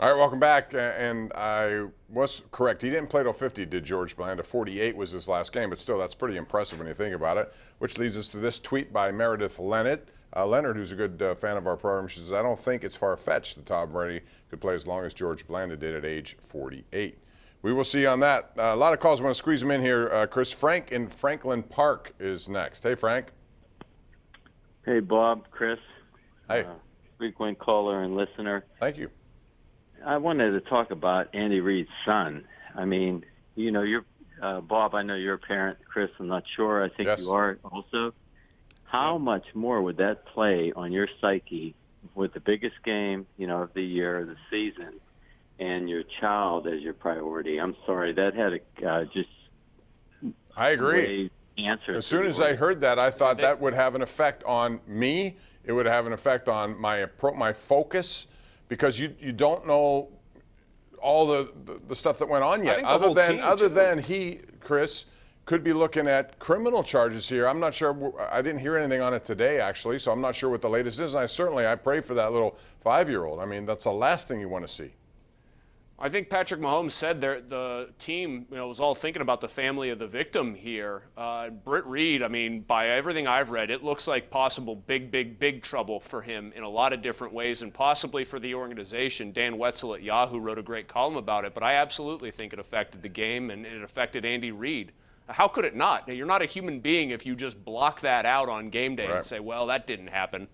All right, welcome back. And I was correct. He didn't play till 50, did George Blanda. 48 was his last game, but still, that's pretty impressive when you think about it. Which leads us to this tweet by Meredith Leonard. Leonard, who's a good fan of our program, she says, I don't think it's far-fetched that Tom Brady could play as long as George Blanda did at age 48. We will see on that. A lot of calls. I want to squeeze them in here. Chris, Frank in Franklin Park is next. Hey, Frank. Hey, Bob, Chris. Hey. Frequent caller and listener. Thank you. I wanted to talk about Andy Reid's son. I mean, you know, you're Bob, I know you're a parent. Chris, I'm not sure. I think Yes. you are also. How much more would that play on your psyche with the biggest game, you know, of the year, the season, and your child as your priority? I'm sorry, that had a just. I agree. Answer. As soon as I heard that, I thought that would have an effect on me. It would have an effect on my focus, because you don't know all the stuff that went on yet. Other than he, Chris, could be looking at criminal charges here. I'm not sure. I didn't hear anything on it today, actually, so I'm not sure what the latest is. And I pray for that little 5-year-old. I mean, that's the last thing you want to see. I think Patrick Mahomes said the team, was all thinking about the family of the victim here. Britt Reid, I mean, by everything I've read, it looks like possible big trouble for him in a lot of different ways, and possibly for the organization. Dan Wetzel at Yahoo wrote a great column about it, but I absolutely think it affected the game, and it affected Andy Reid. How could it not? You're not a human being if you just block that out on game day and say, well, that didn't happen.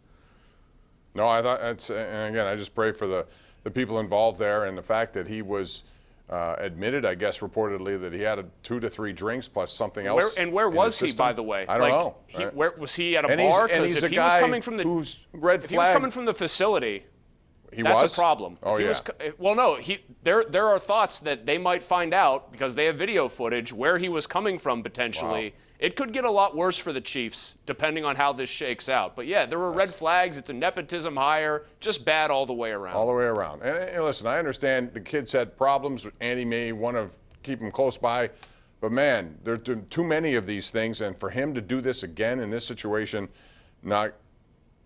No, I thought and again, I just pray for the people involved there, and the fact that he was admitted, I guess, reportedly, that he had 2 to 3 drinks plus something else. Where was he, by the way? I don't know. Where was he at a bar? Because if he was coming from the facility, that's a problem. Oh, yeah. Well, no. There are thoughts that they might find out, because they have video footage, where he was coming from potentially. Wow. It could get a lot worse for the Chiefs, depending on how this shakes out. But, yeah, there were red flags. It's a nepotism hire. Just bad all the way around. All the way around. And listen, I understand the kids had problems. Andy may want to keep him close by. But, man, there's too many of these things. And for him to do this again in this situation, I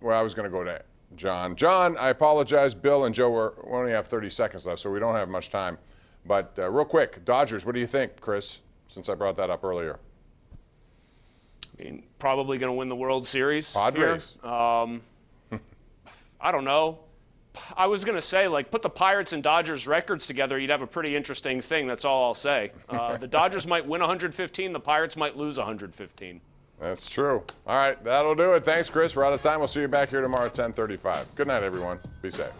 was going to go to John. John, I apologize. Bill and Joe, we only have 30 seconds left, so we don't have much time. But real quick, Dodgers, what do you think, Chris, since I brought that up earlier? I mean, probably going to win the World Series. Padres. I don't know. I was going to say, put the Pirates and Dodgers records together, you'd have a pretty interesting thing. That's all I'll say. The Dodgers might win 115. The Pirates might lose 115. That's true. All right, that'll do it. Thanks, Chris. We're out of time. We'll see you back here tomorrow at 10:35. Good night, everyone. Be safe.